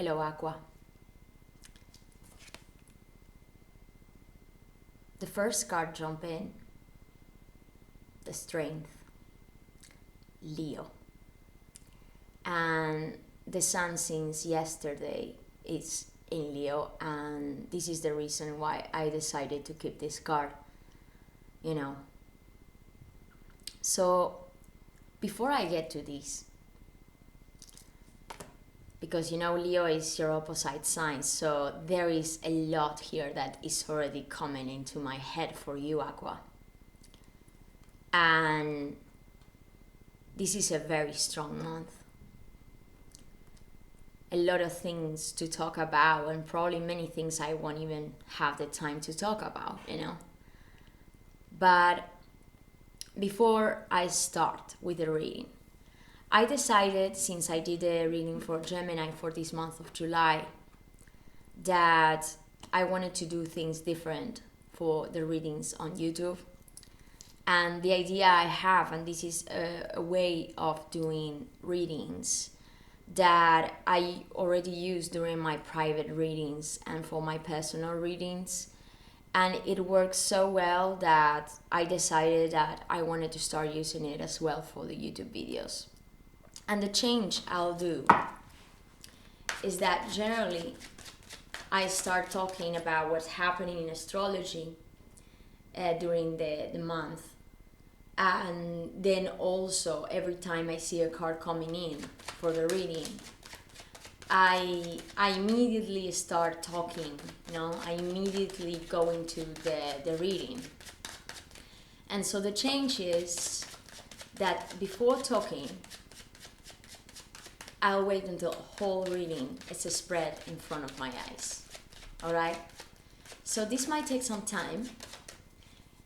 Hello, Aqua. The first card jump in, the Strength, Leo. And the sun since yesterday is in Leo, and this is the reason why I decided to keep this card, you know. So before I get to this, because you know Leo is your opposite sign, so there is a lot here that is already coming into my head for you, Aqua. And this is a very strong month. A lot of things to talk about, and probably many things I won't even have the time to talk about, you know. But before I start with the reading, I decided, since I did a reading for Gemini for this month of July, that I wanted to do things different for the readings on YouTube. And the idea I have, and this is a way of doing readings that I already use during my private readings and for my personal readings. And it works so well that I decided that I wanted to start using it as well for the YouTube videos. And the change I'll do is that generally I start talking about what's happening in astrology during the month. And then also every time I see a card coming in for the reading, I immediately start talking, you know, I immediately go into the reading. And so the change is that before talking, I'll wait until the whole reading is spread in front of my eyes. Alright? So this might take some time.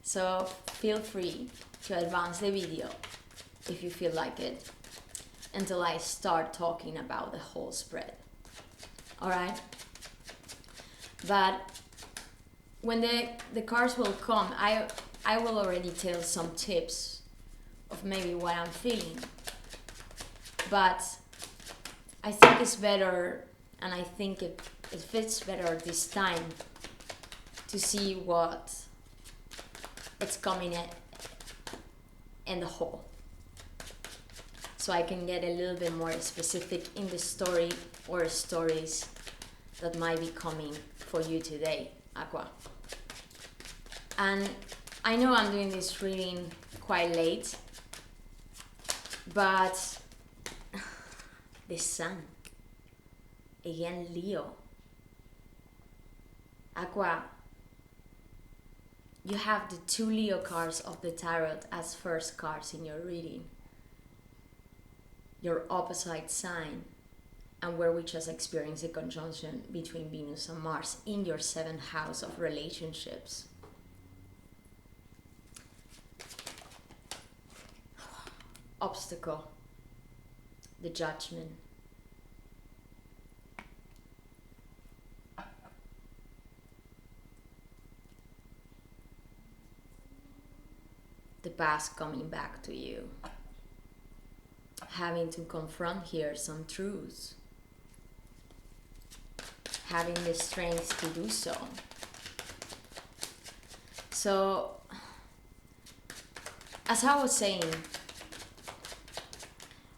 So feel free to advance the video if you feel like it until I start talking about the whole spread. Alright? But when the cards will come, I will already tell some tips of maybe what I'm feeling. But I think it's better, and I think it fits better this time to see what it's coming at in the whole. So I can get a little bit more specific in the story or stories that might be coming for you today, Aqua. And I know I'm doing this reading quite late, but the sun, again Leo. Aqua, you have the 2 Leo cards of the tarot as first cards in your reading. Your opposite sign, and where we just experienced a conjunction between Venus and Mars in your 7th house of relationships. Obstacle, the Judgment. The past coming back to you. Having to confront here some truths. Having the strength to do so. So, as I was saying,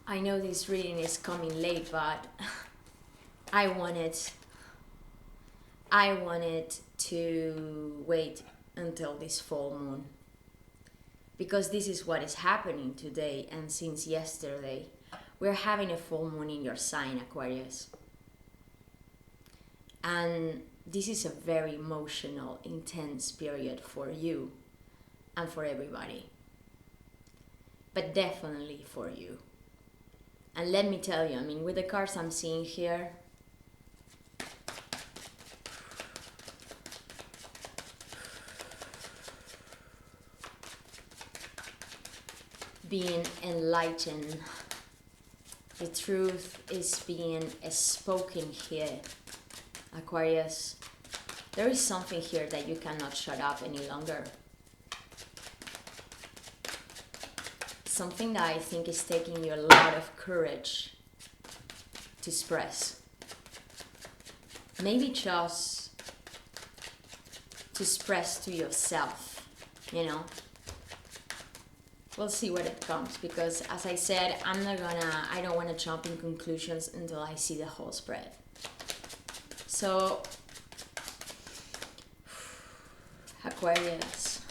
I know this reading is coming late, but I wanted to wait until this full moon. Because this is what is happening today, and since yesterday, we're having a full moon in your sign, Aquarius. And this is a very emotional, intense period for you and for everybody. But definitely for you. And let me tell you, I mean, with the cards I'm seeing here, being enlightened, the truth is being spoken here, Aquarius. There is something here that you cannot shut up any longer. Something that I think is taking you a lot of courage to express. maybe just to express to yourself, you know. We'll see what it comes, because as I said, I don't want to jump in conclusions until I see the whole spread. So, Aquarius.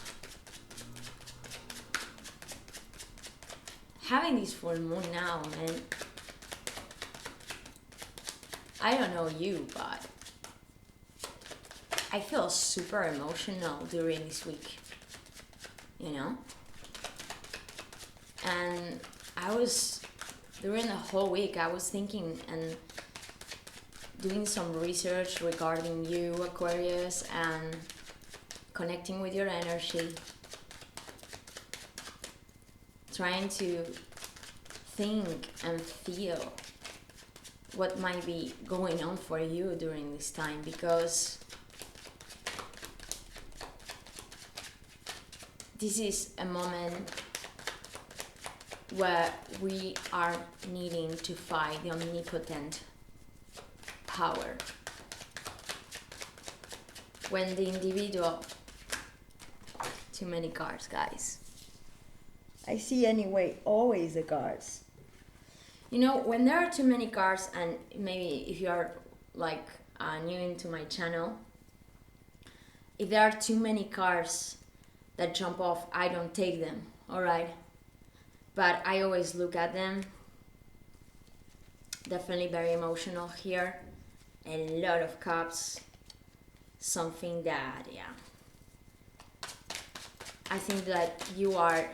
Having this full moon now, man. I don't know you, but I feel super emotional during this week, you know? And during the whole week, I was thinking and doing some research regarding you, Aquarius, and connecting with your energy. Trying to think and feel what might be going on for you during this time, because this is a moment where we are needing to fight the omnipotent power. When the individual, too many cards, guys. I see anyway, always the cards. You know, when there are too many cards, and maybe if you are like new into my channel, if there are too many cards that jump off, I don't take them, alright? But I always look at them. Definitely very emotional here. A lot of cups. Something that, yeah. I think that you are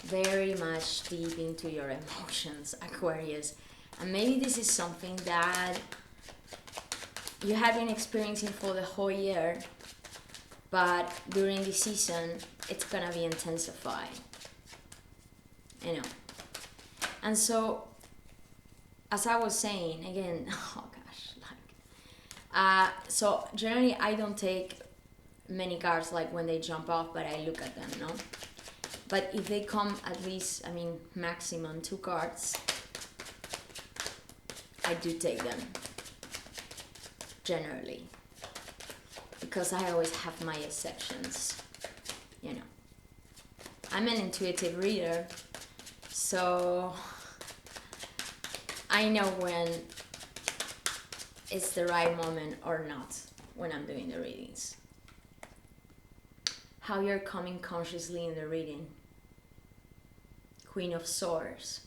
very much deep into your emotions, Aquarius. And maybe this is something that you have been experiencing for the whole year, but during this season, it's gonna be intensified. You know. And so, as I was saying, again, oh gosh, so generally I don't take many cards like when they jump off, but I look at them, no? But if they come at least, maximum 2 cards, I do take them, generally. Because I always have my exceptions, you know. I'm an intuitive reader, so I know when it's the right moment or not when I'm doing the readings. How you're coming consciously in the reading. Queen of Swords.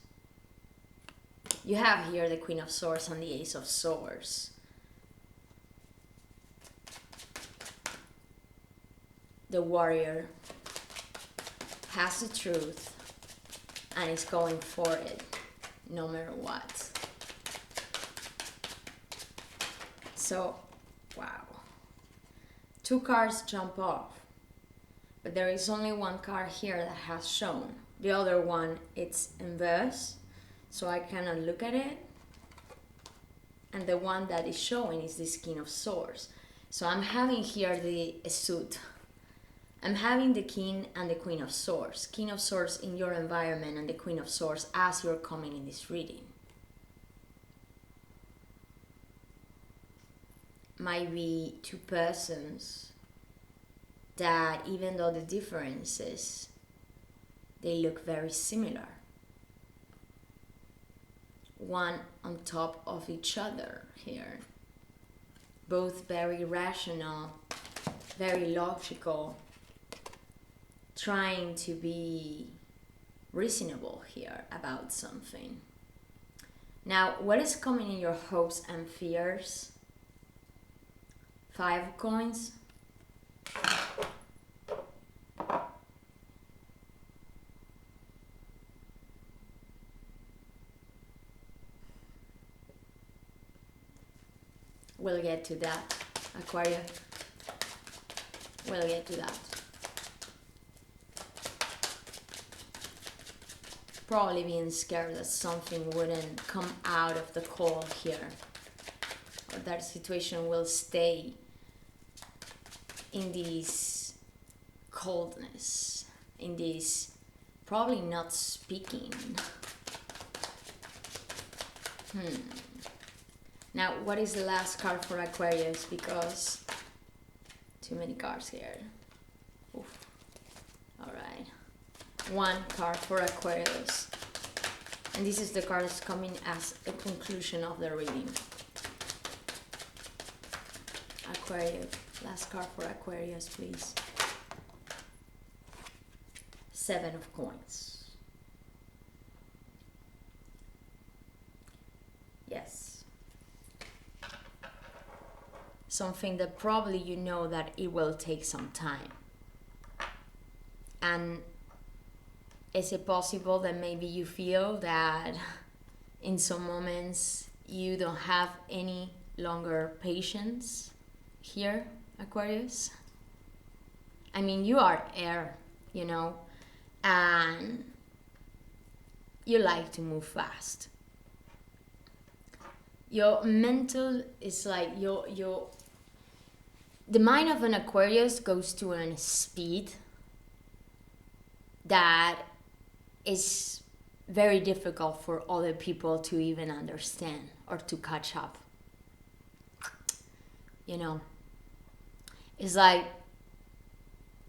You have here the Queen of Swords and the Ace of Swords. The warrior has the truth and is going for it no matter what. So, wow. 2 cards jump off, but there is only 1 card here that has shown. The other one, it's inverse, so I cannot look at it. And the one that is showing is this King of Swords. So I'm having here the suit. I'm having the King and the Queen of Swords. King of Swords in your environment and the Queen of Swords as you're coming in this reading. Might be 2 persons that, even though the differences, they look very similar. One on top of each other here. Both very rational, very logical, trying to be reasonable here about something. Now, what is coming in your hopes and fears? 5 of coins. We'll get to that, Aquarius. We'll get to that. Probably being scared that something wouldn't come out of the cold here, or that situation will stay in this coldness, in this probably not speaking. Now, what is the last card for Aquarius? Because too many cards here. Oof. All right. One card for Aquarius. And this is the card that's coming as a conclusion of the reading. Aquarius. Last card for Aquarius, please. 7 of Coins. Yes. Something that probably you know that it will take some time. And is it possible that maybe you feel that in some moments you don't have any longer patience here, Aquarius? I mean, you are air, you know, and you like to move fast. Your mental is like the mind of an Aquarius goes to a speed that is very difficult for other people to even understand or to catch up. You know, it's like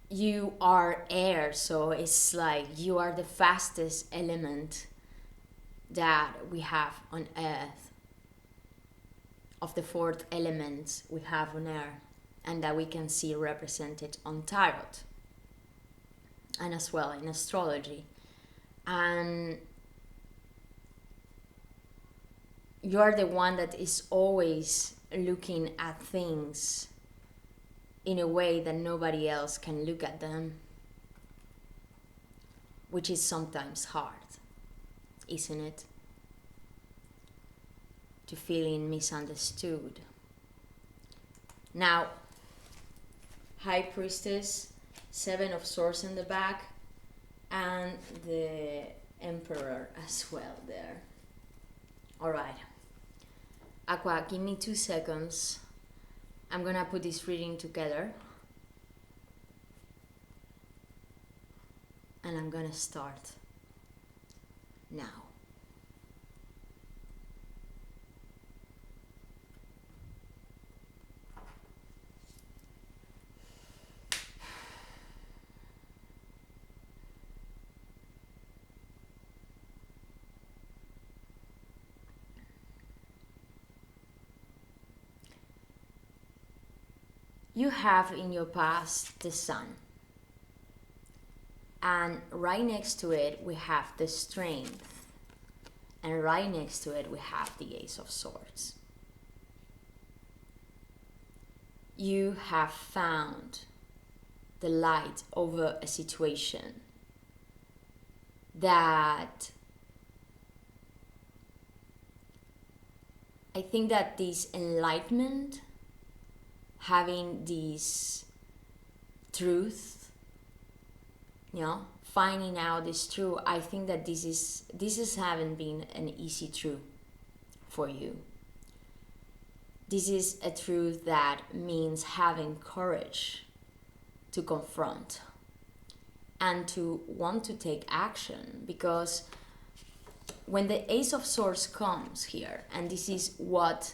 you are air, so it's like you are the fastest element that we have on Earth. Of the 4th elements we have on Earth, and that we can see represented on Tarot and as well in astrology. And you're the one that is always looking at things in a way that nobody else can look at them, which is sometimes hard, isn't it? To feeling misunderstood. Now, High Priestess, 7 of Swords in the back, and the Emperor as well there. All right. Aqua, give me 2 seconds. I'm gonna put this reading together. And I'm gonna start now. You have in your past the Sun, and right next to it we have the Strength, and right next to it we have the Ace of Swords. You have found the light over a situation that I think that this enlightenment, having this truth, you know, finding out this truth, I think that this haven't been an easy truth for you. This is a truth that means having courage to confront and to want to take action, because when the Ace of Swords comes here, and this is what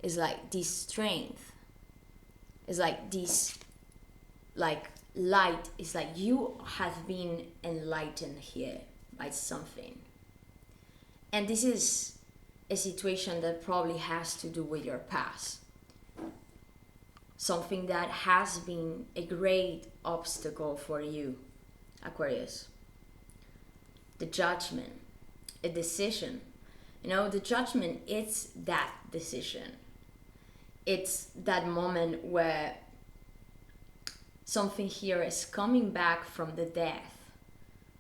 is like this strength, is like this, like light, is like you have been enlightened here by something. And this is a situation that probably has to do with your past. Something that has been a great obstacle for you, Aquarius. The Judgment, a decision. You know, the Judgment, it's that decision. It's that moment where something here is coming back from the death,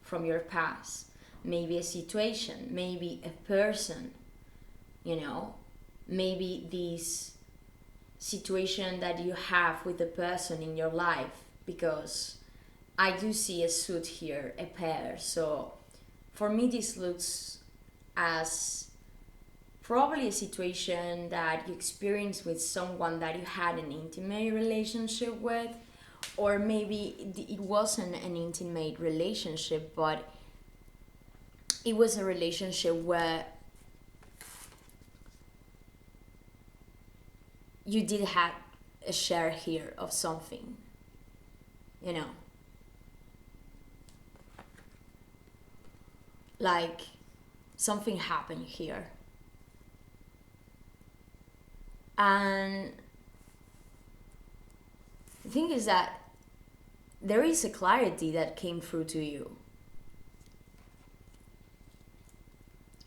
from your past. Maybe a situation, maybe a person, you know, maybe this situation that you have with the person in your life, because I do see a suit here, a pair. So for me this looks as probably a situation that you experienced with someone that you had an intimate relationship with, or maybe it wasn't an intimate relationship, but it was a relationship where you did have a share here of something, you know, like something happened here. And the thing is that there is a clarity that came through to you.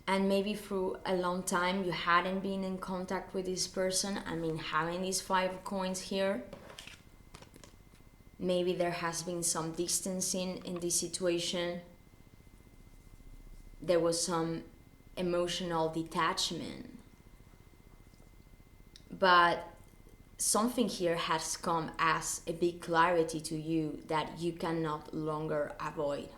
And maybe through a long time you hadn't been in contact with this person. I mean, having these 5 of coins here, maybe there has been some distancing in this situation. There was some emotional detachment. But something here has come as a big clarity to you that you cannot longer avoid.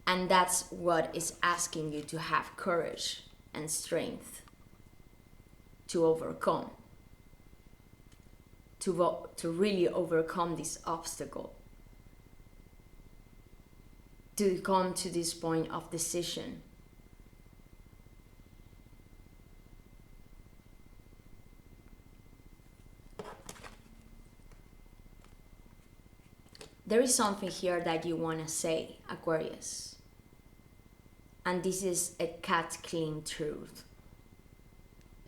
And that's what is asking you to have courage and strength to overcome, to really overcome this obstacle, to come to this point of decision. There is something here that you want to say, Aquarius. And this is a cut clean truth.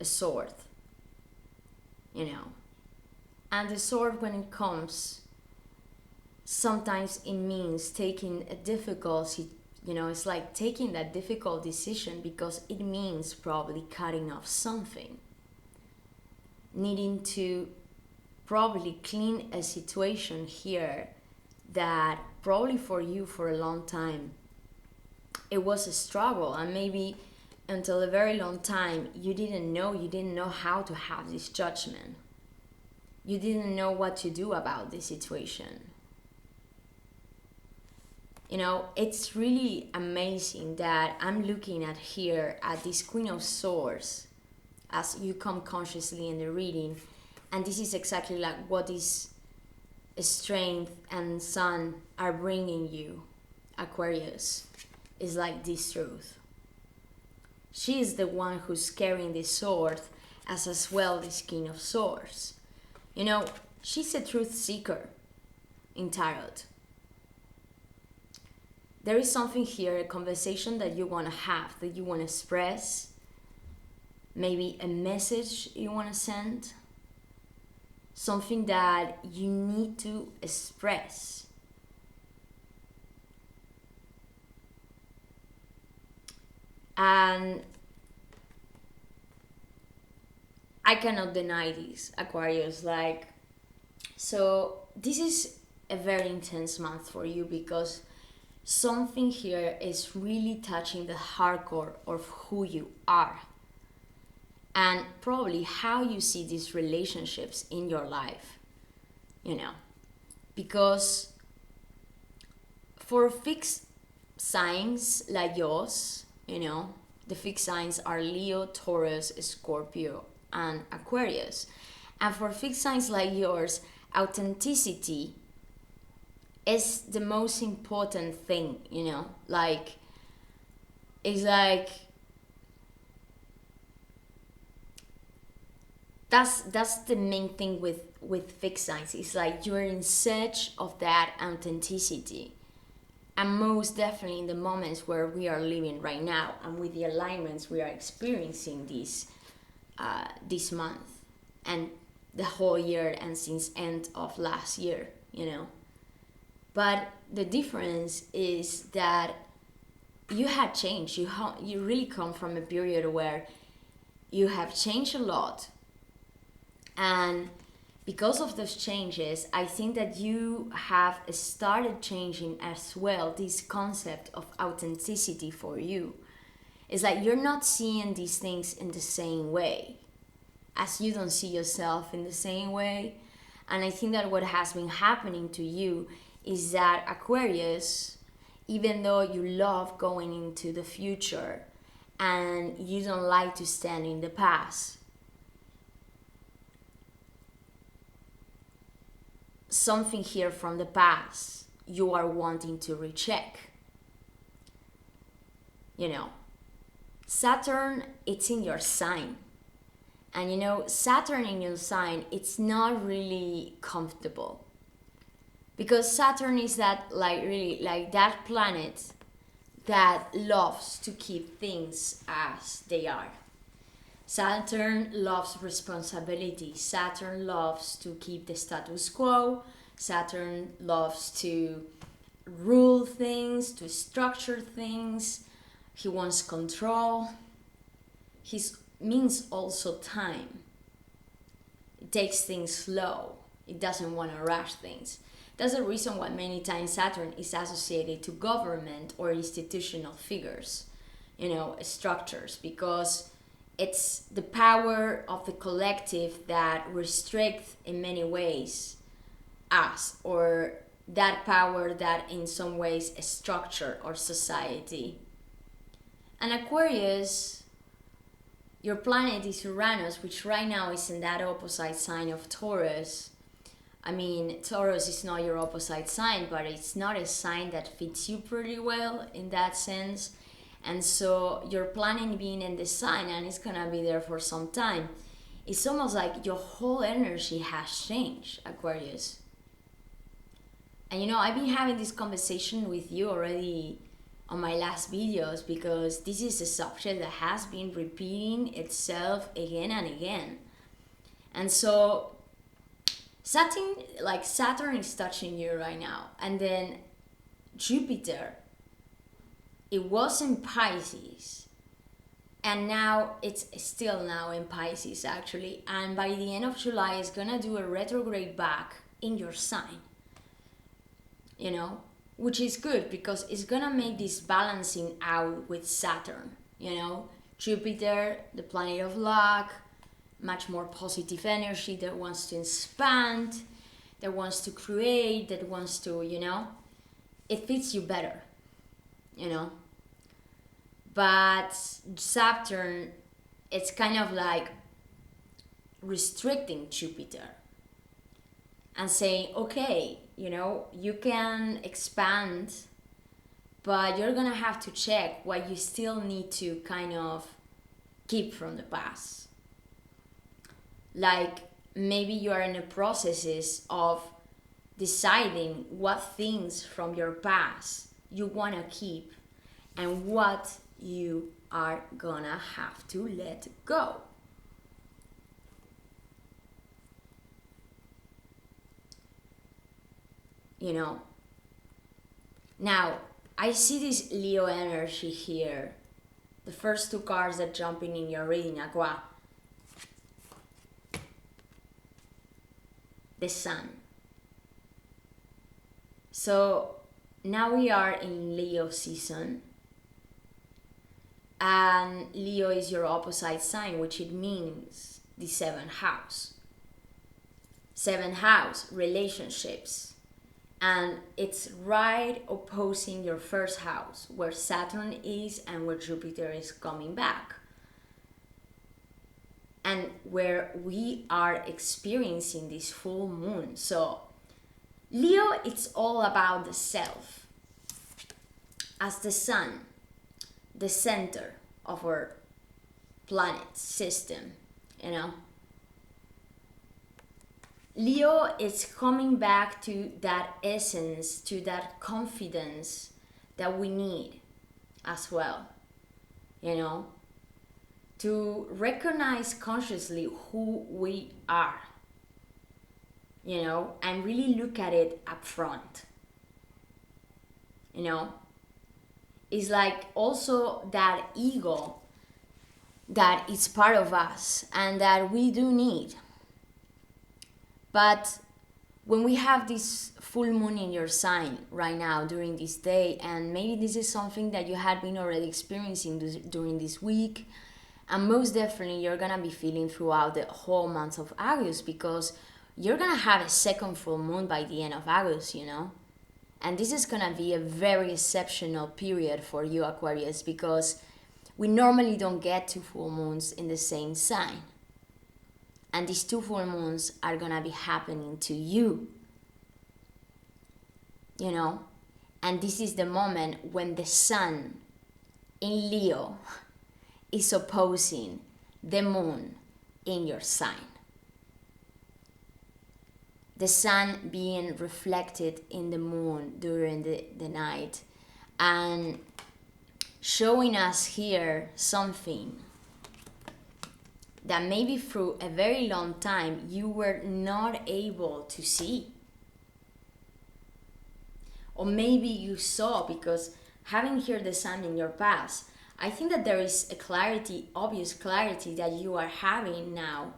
A sword. You know. And the sword, when it comes, sometimes it means taking a difficult, you know, it's like taking that difficult decision because it means probably cutting off something. Needing to probably clean a situation here that probably for you for a long time it was a struggle, and maybe until a very long time you didn't know how to have this judgment. You didn't know what to do about this situation. You know, it's really amazing that I'm looking at here at this Queen of Swords as you come consciously in the reading, and this is exactly like what is strength and sun are bringing you, Aquarius. Is like this truth. She is the one who's carrying this sword as well this King of Swords. You know, she's a truth seeker in Tarot. There is something here, a conversation that you want to have, that you want to express, maybe a message you want to send, something that you need to express. And I cannot deny this, Aquarius. Like, so this is a very intense month for you because something here is really touching the hardcore of who you are and probably how you see these relationships in your life, you know, because for fixed signs like yours, you know, the fixed signs are Leo, Taurus, Scorpio, and Aquarius. And for fixed signs like yours, authenticity is the most important thing, you know, like, it's like, that's the main thing with fixed signs. It's like you're in search of that authenticity. And most definitely in the moments where we are living right now and with the alignments we are experiencing this month and the whole year and since end of last year, you know. But the difference is that you had changed. You really come from a period where you have changed a lot. And because of those changes, I think that you have started changing as well this concept of authenticity for you. It's like you're not seeing these things in the same way, as you don't see yourself in the same way. And I think that what has been happening to you is that Aquarius, even though you love going into the future and you don't like to stand in the past, something here from the past you are wanting to recheck. You know, Saturn, it's in your sign. And you know, Saturn in your sign, it's not really comfortable. Because Saturn is that, like, really, like that planet that loves to keep things as they are. Saturn loves responsibility. Saturn loves to keep the status quo. Saturn loves to rule things, to structure things. He wants control. He means also time. It takes things slow. It doesn't want to rush things. That's the reason why many times Saturn is associated to government or institutional figures, you know, structures, because it's the power of the collective that restricts in many ways us, or that power that in some ways structure our society. And Aquarius, your planet is Uranus, which right now is in that opposite sign of Taurus. I mean, Taurus is not your opposite sign, but it's not a sign that fits you pretty well in that sense. And so your planet being in this sign, and it's gonna be there for some time, it's almost like your whole energy has changed, Aquarius. And you know, I've been having this conversation with you already on my last videos, because this is a subject that has been repeating itself again and again. And so Saturn is touching you right now, and then Jupiter, it was in Pisces, and now it's still now in Pisces actually, and by the end of July it's gonna do a retrograde back in your sign, you know, which is good because it's gonna make this balancing out with Saturn, you know, Jupiter, the planet of luck, much more positive energy that wants to expand, that wants to create, that wants to, you know, it fits you better, you know. But Saturn, it's kind of like restricting Jupiter and saying, okay, you know, you can expand, but you're gonna have to check what you still need to kind of keep from the past. Like maybe you are in the processes of deciding what things from your past you want to keep and what you are gonna have to let go. You know, now I see this Leo energy here. The first two cards that jumping in your reading, Aqua. The Sun. So now we are in Leo season, and Leo is your opposite sign, which it means the seventh house. Seventh house, relationships, and it's right opposing your first house where Saturn is and where Jupiter is coming back, and where we are experiencing this full moon. So Leo, it's all about the self. As the sun, the center of our planet system, you know. Leo is coming back to that essence, to that confidence that we need as well, you know, to recognize consciously who we are, you know, and really look at it up front, you know. It's like also that ego that is part of us and that we do need. But when we have this full moon in your sign right now during this day, and maybe this is something that you had been already experiencing during this week, and most definitely you're gonna be feeling throughout the whole month of August, because you're gonna have a second full moon by the end of August, you know. And this is gonna be a very exceptional period for you, Aquarius, because we normally don't get two full moons in the same sign. And these two full moons are gonna be happening to you, you know. And this is the moment when the sun in Leo is opposing the moon in your sign. The sun being reflected in the moon during the night and showing us here something that maybe through a very long time you were not able to see. Or maybe you saw, because having here the sun in your past, I think that there is a clarity, obvious clarity that you are having now,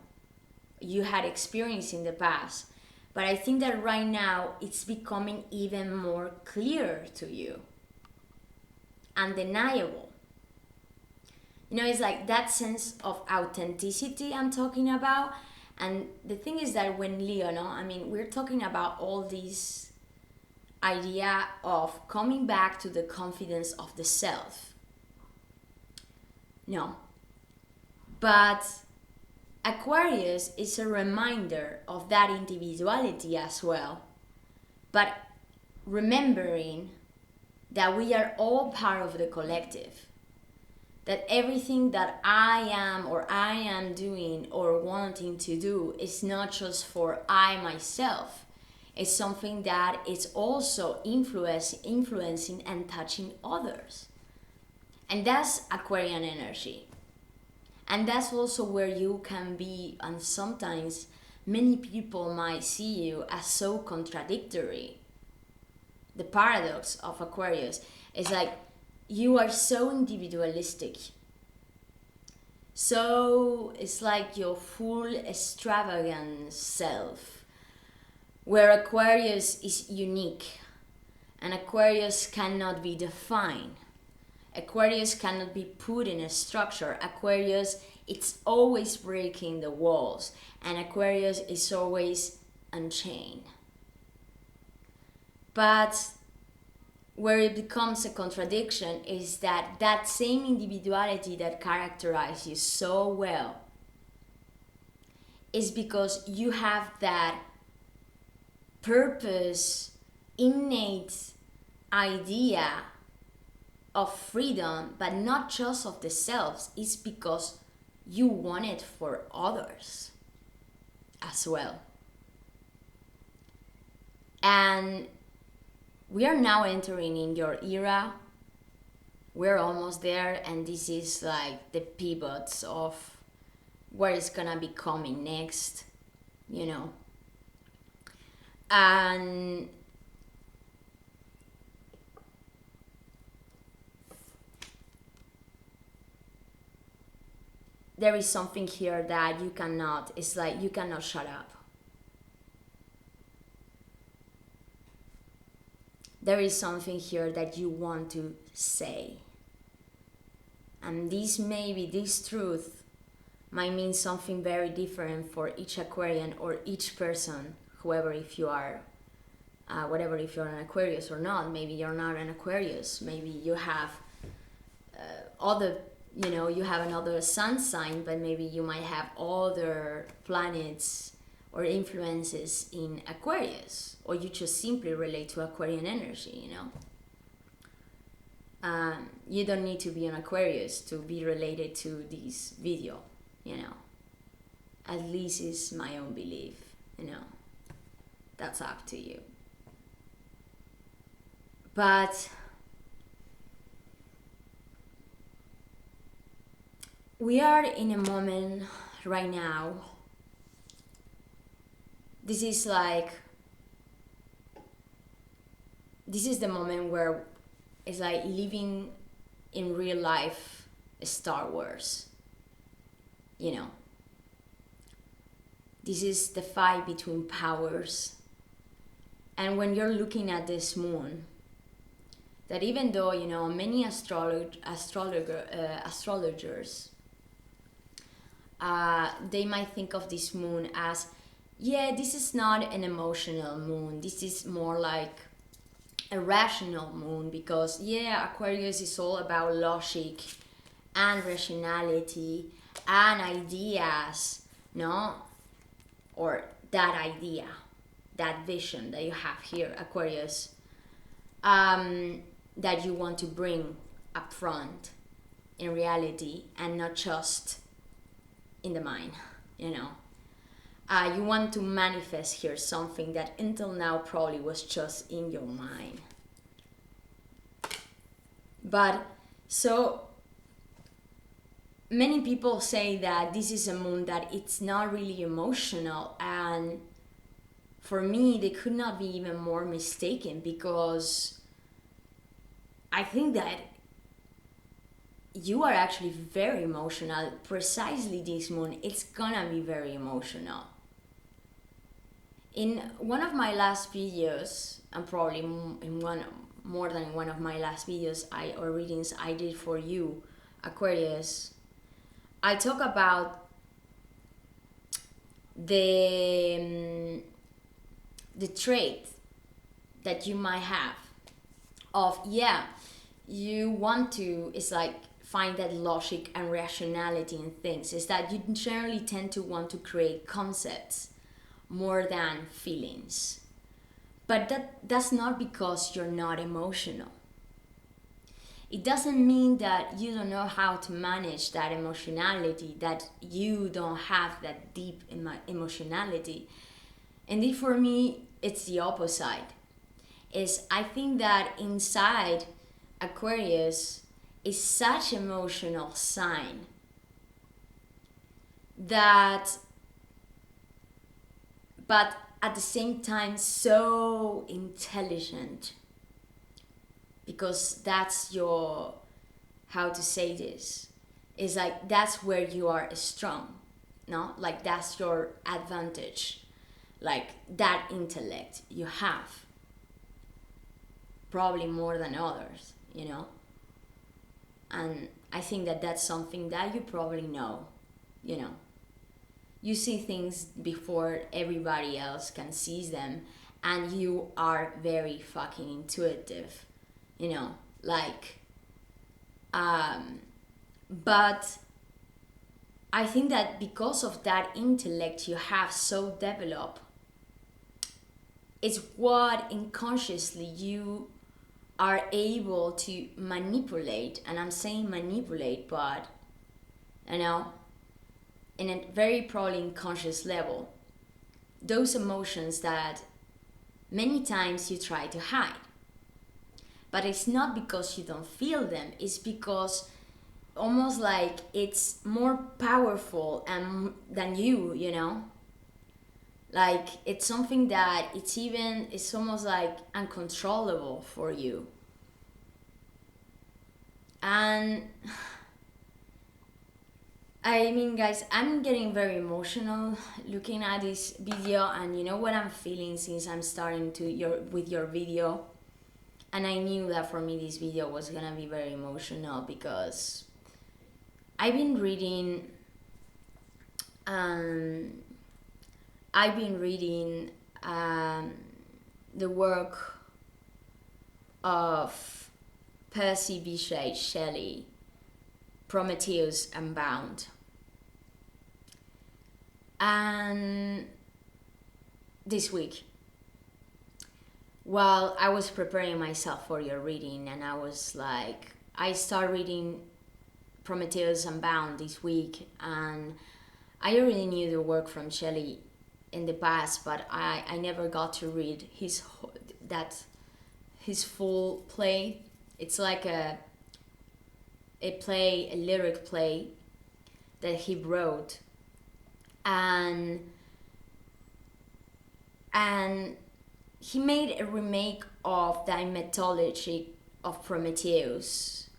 you had experienced in the past. But I think that right now it's becoming even more clear to you. Undeniable. You know, it's like that sense of authenticity I'm talking about. And the thing is that when Leo, no, I mean, we're talking about all these idea of coming back to the confidence of the self. No. But Aquarius is a reminder of that individuality as well. But remembering that we are all part of the collective. That everything that I am or I am doing or wanting to do is not just for I myself. It's something that is also influencing and touching others. And that's Aquarian energy. And that's also where you can be, and sometimes many people might see you as so contradictory. The paradox of Aquarius is like you are so individualistic. So it's like your full extravagant self, where Aquarius is unique and Aquarius cannot be defined. Aquarius cannot be put in a structure. Aquarius, it's always breaking the walls, and Aquarius is always unchained. But where it becomes a contradiction is that that same individuality that characterizes you so well is because you have that purpose, innate idea of freedom, but not just of the selves. It's because you want it for others as well. And we are now entering in your era. We're almost there, and this is like the pivots of what is gonna be coming next, you know. And there is something here that you cannot, it's like you cannot shut up. There is something here that you want to say. And this truth might mean something very different for each Aquarian or each person, whoever, if you are, whatever, if you're an Aquarius or not. Maybe you're not an Aquarius. Maybe you have you have another sun sign, but maybe you might have other planets or influences in Aquarius, or you just simply relate to Aquarian energy, you know. You don't need to be an Aquarius to be related to this video, you know. At least it's my own belief, you know. That's up to you. But we are in a moment right now. This is the moment where it's like living in real life Star Wars, you know. This is the fight between powers. And when you're looking at this moon, that even though, you know, many astrologers, they might think of this moon as, yeah, this is not an emotional moon. This is more like a rational moon, because, yeah, Aquarius is all about logic and rationality and ideas, no? Or that idea, that vision that you have here, Aquarius, that you want to bring up front in reality and not just in the mind, you know. You want to manifest here something that until now probably was just in your mind. But so many people say that this is a moon that it's not really emotional, and for me they could not be even more mistaken, because I think that you are actually very emotional. Precisely this moon, it's gonna be very emotional. In one of my last videos, and probably in one more than one of my last videos or readings I did for you, Aquarius, I talk about the trait that you might have of, you want to, it's like, find that logic and rationality in things, is that you generally tend to want to create concepts more than feelings. But that's not because you're not emotional. It doesn't mean that you don't know how to manage that emotionality, that you don't have that deep emotionality. And for me, it's the opposite. I think that inside Aquarius is such emotional sign that, but at the same time so intelligent, because that's your, how to say this, is like that's where you are strong, no, like that's your advantage, like that intellect you have probably more than others, you know. And I think that that's something that you probably know, you know. You see things before everybody else can see them, and you are very fucking intuitive, you know, like, but I think that because of that intellect you have so developed, it's what unconsciously you are able to manipulate, and I'm saying manipulate, but, you know, in a very probably unconscious level, those emotions that many times you try to hide. But it's not because you don't feel them, it's because almost like it's more powerful than you, you know? Like it's something that it's almost like uncontrollable for you. And I mean, guys, I'm getting very emotional looking at this video, and you know what I'm feeling since I'm starting with your video. And I knew that for me this video was gonna be very emotional because I've been reading the work of Percy Bysshe Shelley, Prometheus, Unbound. And this week, while I was preparing myself for your reading, and I started reading Prometheus Unbound this week, and I already knew the work from Shelley in the past, but I never got to read his full play. It's like a lyric play that he wrote, and he made a remake of the mythology of Prometheus,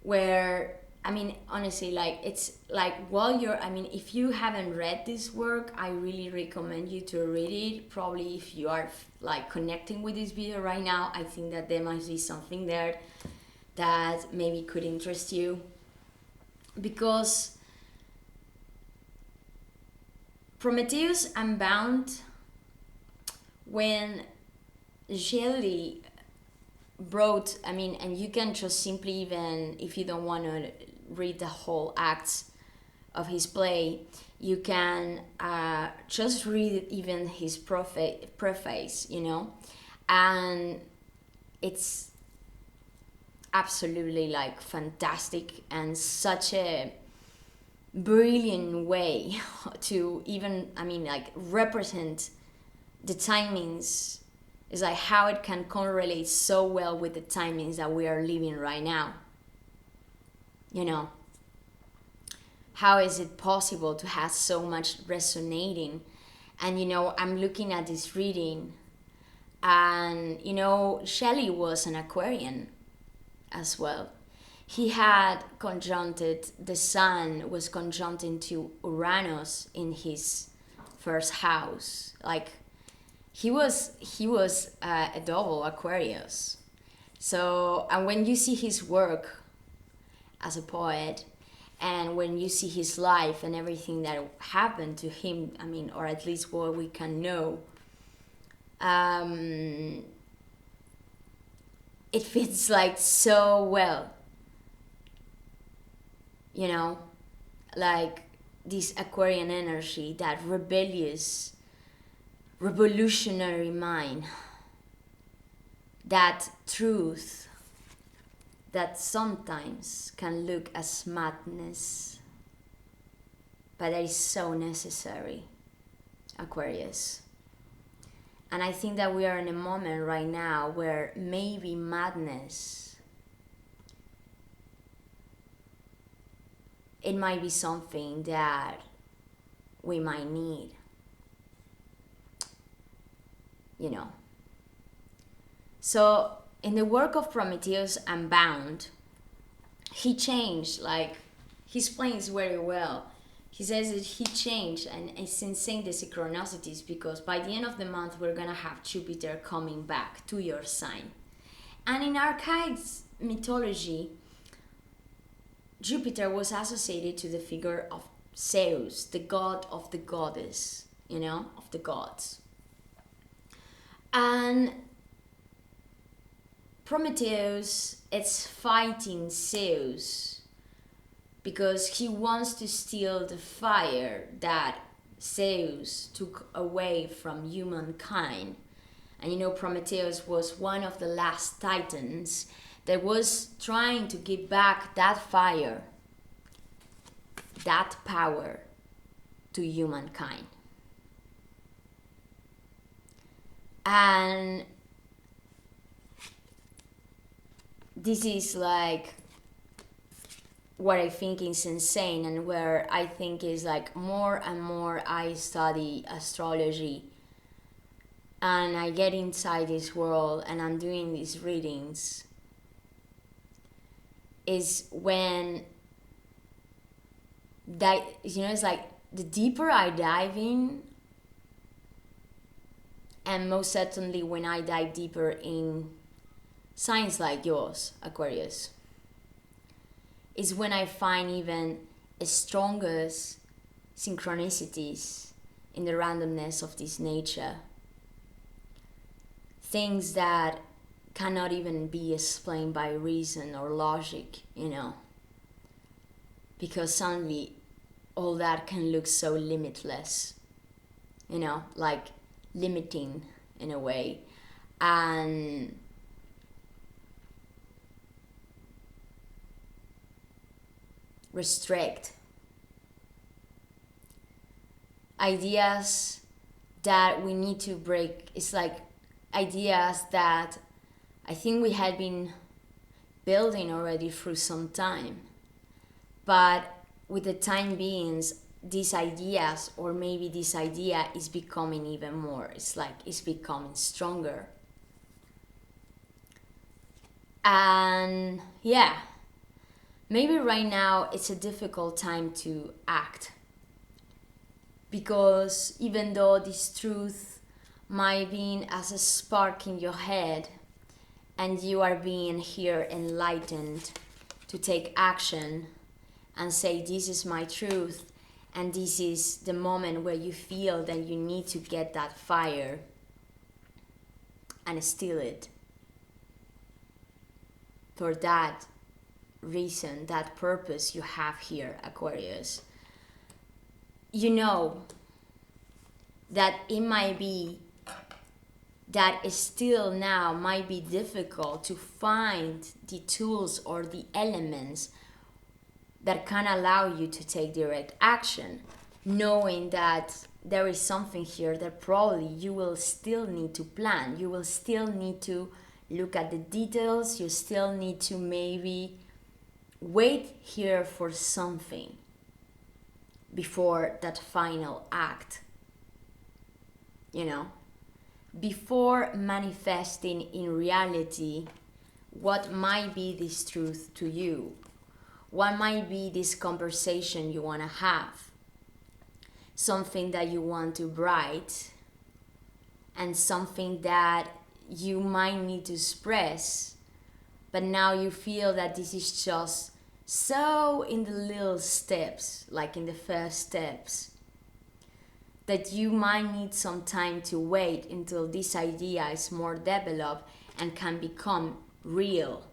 where, I mean, honestly, like, it's like, if you haven't read this work, I really recommend you to read it. Probably if you are like connecting with this video right now, I think that there might be something there that maybe could interest you, because Prometheus Unbound, when Shelley wrote, and you can just simply, even if you don't want to read the whole acts of his play, you can just read even his preface, you know, and it's absolutely like fantastic and such a brilliant way to even, like, represent the timings. Is like how it can correlate so well with the timings that we are living right now. How is it possible to have so much resonating? And I'm looking at this reading, and Shelley was an Aquarian as well. He had conjuncted, the sun was conjuncting to Uranus in his first house. Like, he was a double Aquarius. So, and when you see his work as a poet, and when you see his life and everything that happened to him, or at least what we can know, it fits like so well. Like this Aquarian energy, that rebellious, revolutionary mind, that truth that sometimes can look as madness, but that is so necessary, Aquarius. And I think that we are in a moment right now where maybe madness, it might be something that we might need. So in the work of Prometheus Unbound, he changed, like, he explains very well. He says that he changed, and it's insane, the synchronicities, because by the end of the month we're gonna have Jupiter coming back to your sign. And in archaic mythology, Jupiter was associated to the figure of Zeus, the god of the goddess, of the gods. And Prometheus is fighting Zeus because he wants to steal the fire that Zeus took away from humankind. And Prometheus was one of the last titans that was trying to give back that fire, that power, to humankind. And this is like what I think is insane, and where I think is like more and more I study astrology and I get inside this world and I'm doing these readings, is when that, it's like the deeper I dive in, and most certainly when I dive deeper in signs like yours, Aquarius, is when I find even strongest synchronicities in the randomness of this nature. Things that cannot even be explained by reason or logic, because suddenly all that can look so limitless, like limiting in a way, and restrict ideas that we need to break. It's like ideas that I think we had been building already through some time, but with the time beings, these ideas, or maybe this idea, is becoming even more. It's like it's becoming stronger. And yeah, maybe right now it's a difficult time to act, because even though this truth might be as a spark in your head, and you are being here enlightened to take action and say, this is my truth, and this is the moment where you feel that you need to get that fire and steal it. For that reason, that purpose you have here, Aquarius, that it might be that it still now might be difficult to find the tools or the elements that can allow you to take direct action, knowing that there is something here that probably you will still need to plan. You will still need to look at the details. You still need to maybe wait here for something before that final act, before manifesting in reality what might be this truth to you, what might be this conversation you want to have, something that you want to write, and something that you might need to express, but now you feel that this is just so in the little steps, like in the first steps, that you might need some time to wait until this idea is more developed and can become real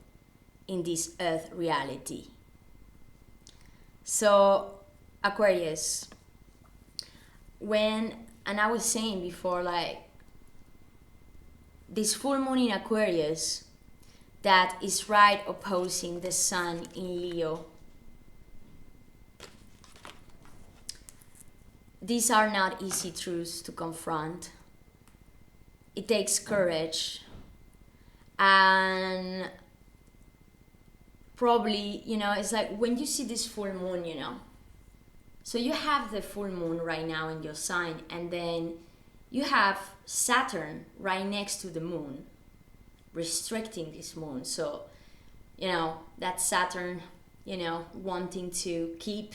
in this earth reality. So, Aquarius, and I was saying before, like, this full moon in Aquarius that is right opposing the sun in Leo, these are not easy truths to confront. It takes courage, and probably, it's like when you see this full moon, so you have the full moon right now in your sign, and then you have Saturn right next to the moon, restricting this moon. So, that Saturn, wanting to keep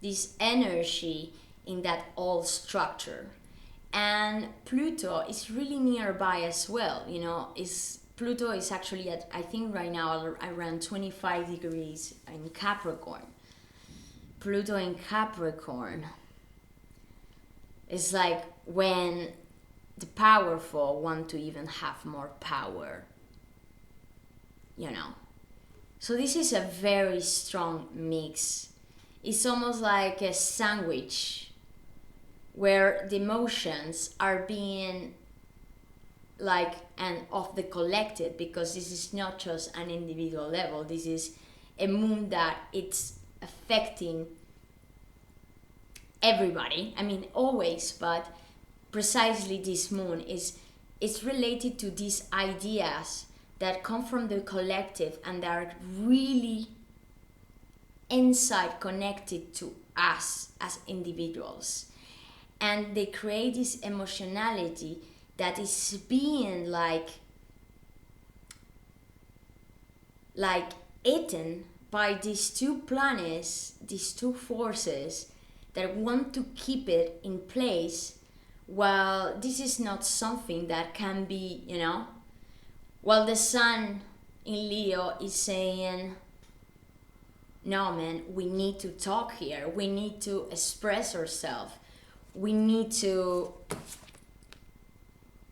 this energy in that old structure. And Pluto is really nearby as well. Pluto is actually at, I think right now, around 25 degrees in Capricorn. Pluto in Capricorn is like when the powerful want to even have more power. So this is a very strong mix. It's almost like a sandwich where the emotions are being like of the collective, because this is not just an individual level. This is a moon that it's affecting everybody. I mean, always, but precisely this moon it's related to these ideas that come from the collective and that are really inside connected to us as individuals. And they create this emotionality that is being like eaten by these two planets, these two forces that want to keep it in place. Well, this is not something that can be, Well, the sun in Leo is saying, no, man, we need to talk here. We need to express ourselves. We need to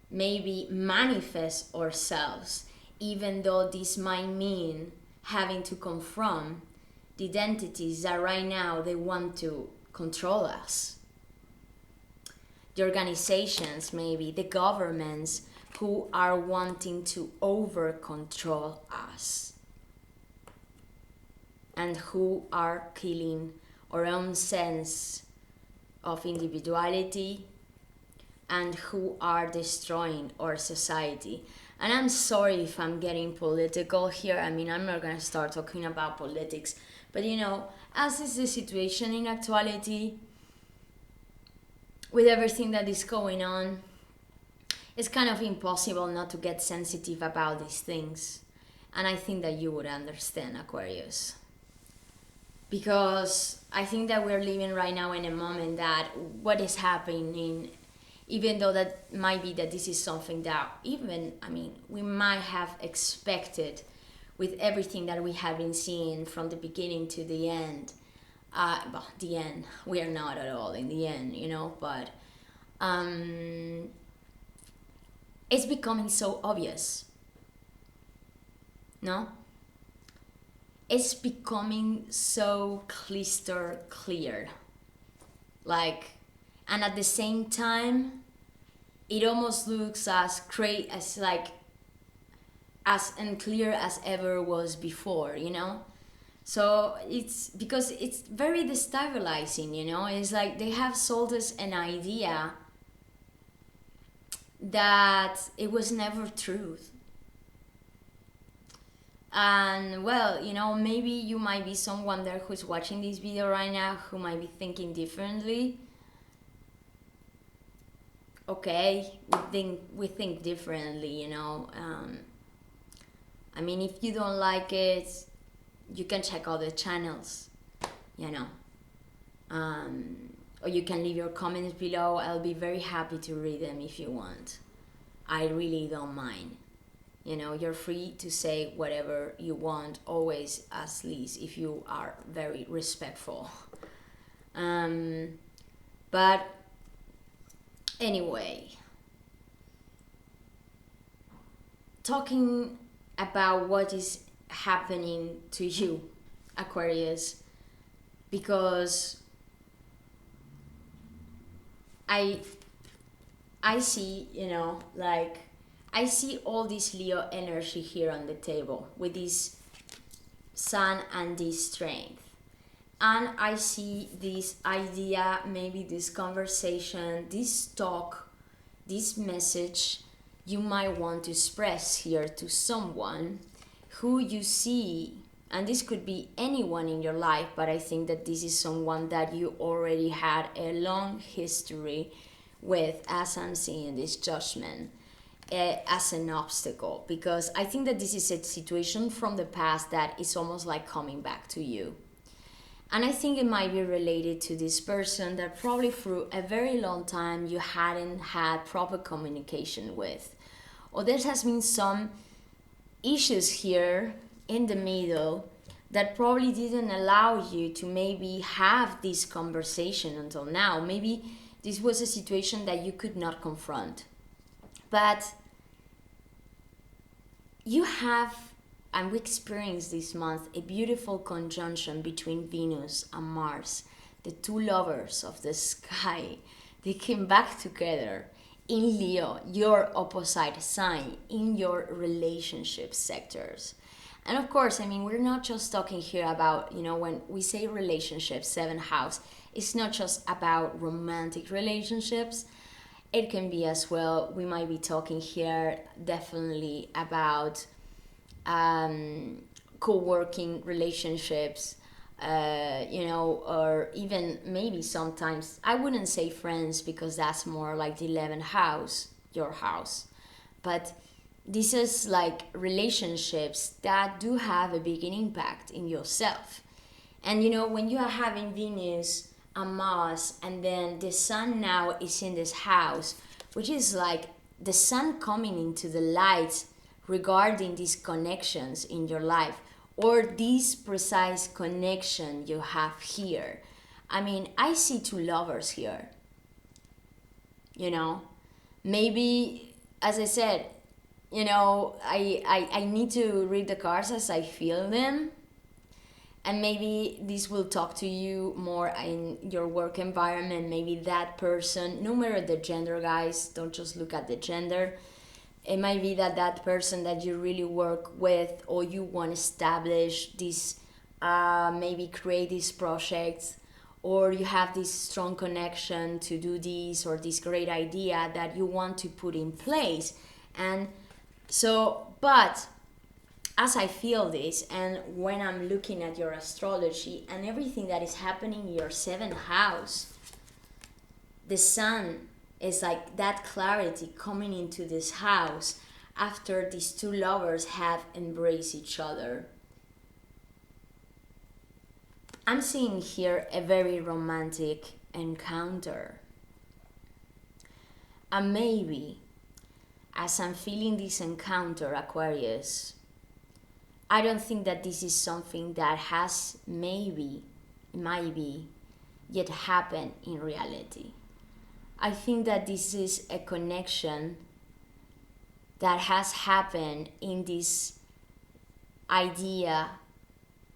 maybe manifest ourselves, even though this might mean having to confront the identities that right now they want to control us. The organizations, maybe the governments who are wanting to over control us and who are killing our own sense of individuality and who are destroying our society. And I'm sorry if I'm getting political here. I mean, I'm not going to start talking about politics, but as is the situation in actuality, with everything that is going on, it's kind of impossible not to get sensitive about these things. And I think that you would understand, Aquarius. Because I think that we're living right now in a moment that what is happening, even though that might be that this is something that we might have expected with everything that we have been seeing from the beginning to the end. The end, we are not at all in the end, but it's becoming so obvious, no? It's becoming so crystal clear, and at the same time, it almost looks as unclear as ever was before, So it's because it's very destabilizing, you know. It's like they have sold us an idea that it was never truth. And well, you know, maybe you might be someone there who's watching this video right now who might be thinking differently. Okay, we think differently, you know. I mean, if you don't like it, you can check out the channels, you know. Or you can leave your comments below. I'll be very happy to read them if you want. I really don't mind. You know, you're free to say whatever you want, always, at least if you are very respectful. But anyway, talking about what is happening to you, Aquarius, because I see, you know, like I see all this Leo energy here on the table with this sun and this strength. And I see this idea, maybe this conversation, this talk, this message you might want to express here to someone who you see, and this could be anyone in your life, but I think that this is someone that you already had a long history with, as I'm seeing this judgment, as an obstacle, because I think that this is a situation from the past that is almost like coming back to you. And I think it might be related to this person that probably through a very long time you hadn't had proper communication with. Or there has been some issues here in the middle that probably didn't allow you to maybe have this conversation until now. Maybe this was a situation that you could not confront. But you have, and we experienced this month, a beautiful conjunction between Venus and Mars, the two lovers of the sky. They came back together in Leo, your opposite sign, in your relationship sectors. And of course, I mean, we're not just talking here about, you know, when we say relationships, seventh house, it's not just about romantic relationships. It can be as well, we might be talking here definitely about co-working relationships, you know, or even maybe sometimes, I wouldn't say friends because that's more like the 11th house, your house. But this is like relationships that do have a big impact in yourself. And you know, when you are having Venus and Mars, and then the sun now is in this house, which is like the sun coming into the light regarding these connections in your life, or this precise connection you have here. I mean, I see two lovers here. You know, maybe, as I said, you know, I need to read the cards as I feel them. And maybe this will talk to you more in your work environment. Maybe that person, no matter the gender, guys, don't just look at the gender. It might be that that person that you really work with, or you want to establish this, maybe create these projects, or you have this strong connection to do this, or this great idea that you want to put in place. And so, but as I feel this, and when I'm looking at your astrology and everything that is happening in your seventh house, the sun is like that clarity coming into this house after these two lovers have embraced each other. I'm seeing here a very romantic encounter. And maybe, as I'm feeling this encounter, Aquarius, I don't think that this is something that has maybe yet happened in reality. I think that this is a connection that has happened in this idea,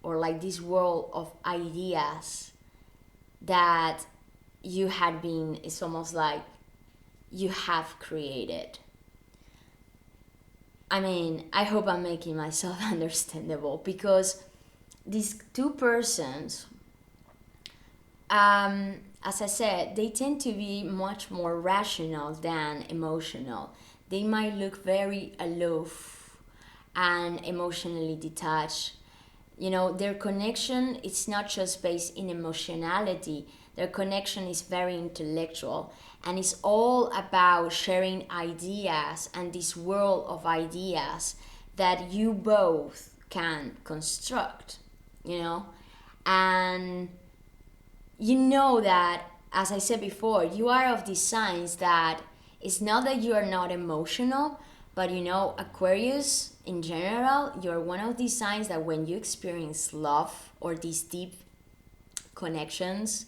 or like this world of ideas that you had been, it's almost like you have created. I mean, I hope I'm making myself understandable, because these two persons, as I said, they tend to be much more rational than emotional. They might look very aloof and emotionally detached. You know, their connection is not just based in emotionality, their connection is very intellectual, and it's all about sharing ideas and this world of ideas that you both can construct, you know. And you know that, as I said before, you are of these signs that it's not that you are not emotional, but you know, Aquarius in general, you're one of these signs that when you experience love or these deep connections,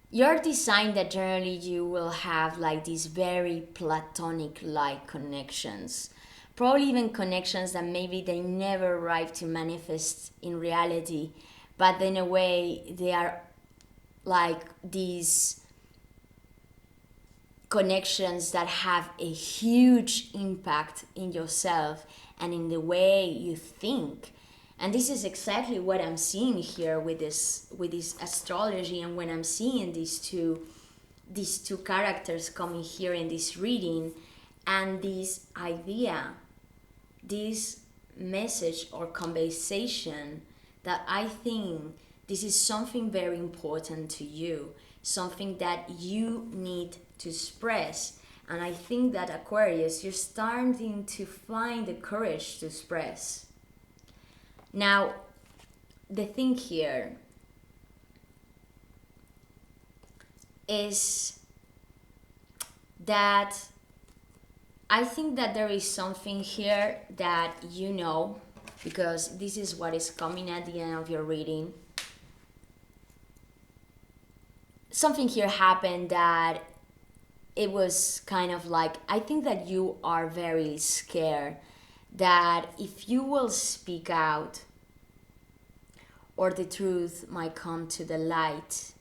you're the sign that generally you will have like these very platonic like connections. Probably even connections that maybe they never arrive to manifest in reality, but in a way they are like these connections that have a huge impact in yourself and in the way you think. And this is exactly what I'm seeing here with this astrology, and when I'm seeing these two characters coming here in this reading, and this idea, this message or conversation, that I think this is something very important to you, something that you need to express. And I think that Aquarius, you're starting to find the courage to express. Now, the thing here is that I think that there is something here that you know, because this is what is coming at the end of your reading. Something here happened that it was kind of like, I think that you are very scared that if you will speak out, or the truth might come to the light,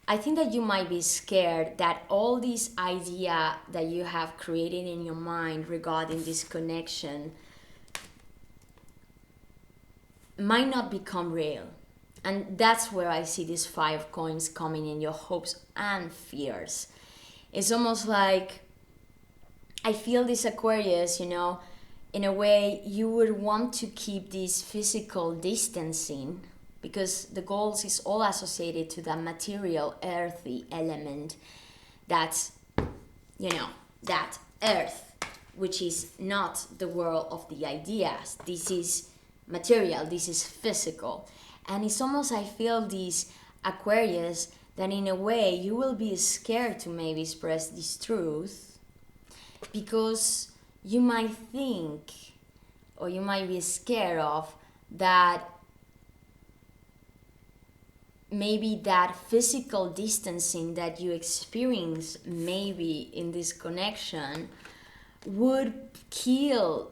I think that you might be scared that all this idea that you have created in your mind regarding this connection might not become real. And that's where I see these 5 coins coming in, your hopes and fears. It's almost like I feel this Aquarius, you know, in a way you would want to keep this physical distancing, because the goals is all associated to that material, earthy element. That's, you know, that earth, which is not the world of the ideas. This is material, this is physical. And it's almost, I feel this Aquarius, that in a way you will be scared to maybe express this truth, because you might think, or you might be scared of, that maybe that physical distancing that you experience maybe in this connection would kill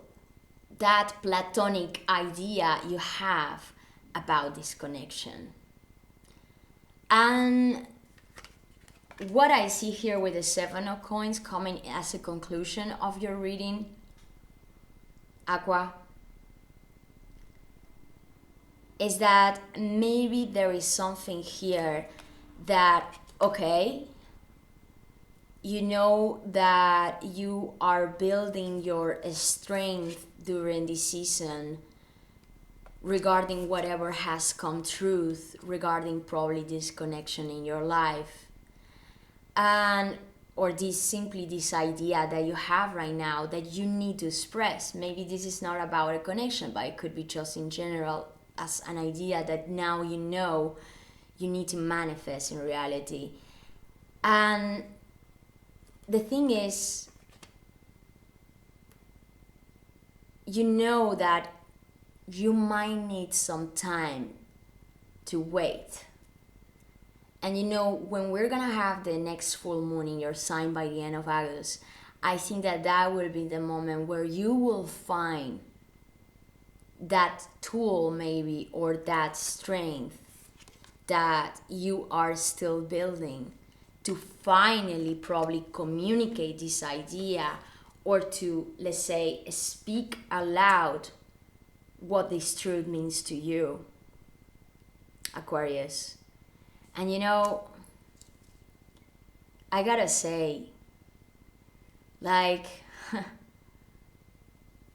that platonic idea you have about this connection. And what I see here with the 7 of coins coming as a conclusion of your reading, Aqua, is that maybe there is something here that, okay, you know that you are building your strength during this season regarding whatever has come truth regarding probably this connection in your life, and or this idea that you have right now that you need to express. Maybe this is not about a connection, but it could be just in general as an idea that now you know you need to manifest in reality. And the thing is, you know that you might need some time to wait. And you know, when we're gonna have the next full moon in your sign by the end of August, I think that that will be the moment where you will find that tool maybe, or that strength that you are still building to finally probably communicate this idea, or to, let's say, speak aloud what this truth means to you. Aquarius. And you know, I gotta say, like,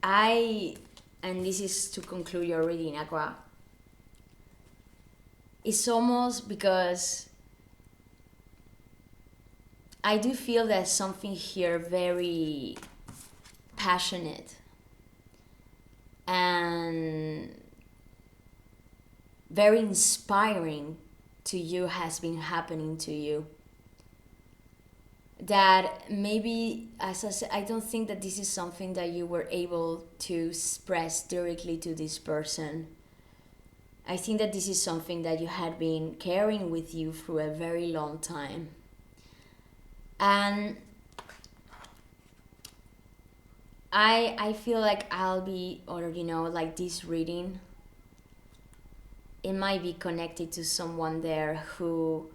and this is to conclude your reading, Aqua, it's almost because I do feel there's something here very passionate and very inspiring to you has been happening to you. That maybe, as I said, I don't think that this is something that you were able to express directly to this person. I think that this is something that you had been carrying with you through a very long time. And I feel like I'll be, or you know, like this reading, it might be connected to someone there who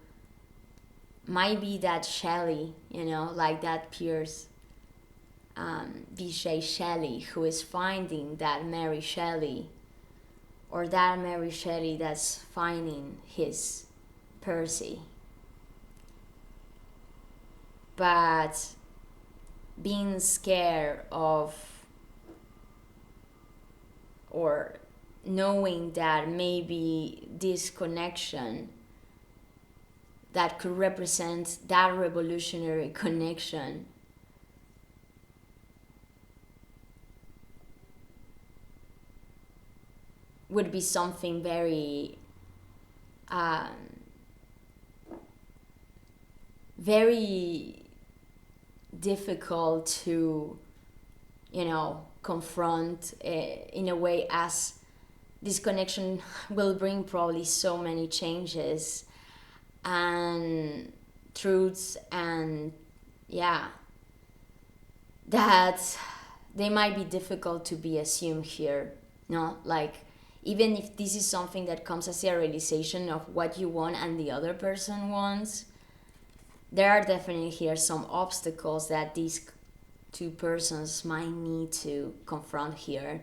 might be that Shelley, you know, like that Pierce Vishay Shelley, who is finding that Mary Shelley, or that Mary Shelley that's finding his Percy. But being scared of, or knowing that maybe this connection that could represent that revolutionary connection would be something very very difficult to, you know, confront in a way, as this connection will bring probably so many changes and truths, and yeah, that they might be difficult to be assumed here. No, like, even if this is something that comes as a realization of what you want and the other person wants, there are definitely here some obstacles that these two persons might need to confront here.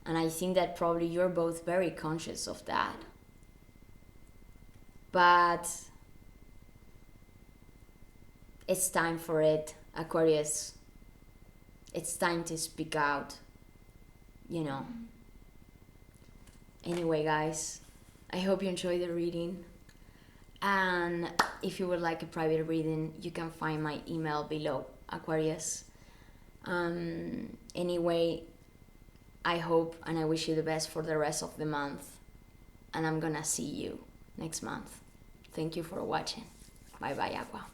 And I think that probably you're both very conscious of that. But it's time for it, Aquarius. It's time to speak out, you know. Anyway, guys, I hope you enjoyed the reading. And if you would like a private reading, you can find my email below, Aquarius. Anyway, I hope and I wish you the best for the rest of the month. And I'm gonna see you next month. Thank you for watching. Bye bye, Aqua.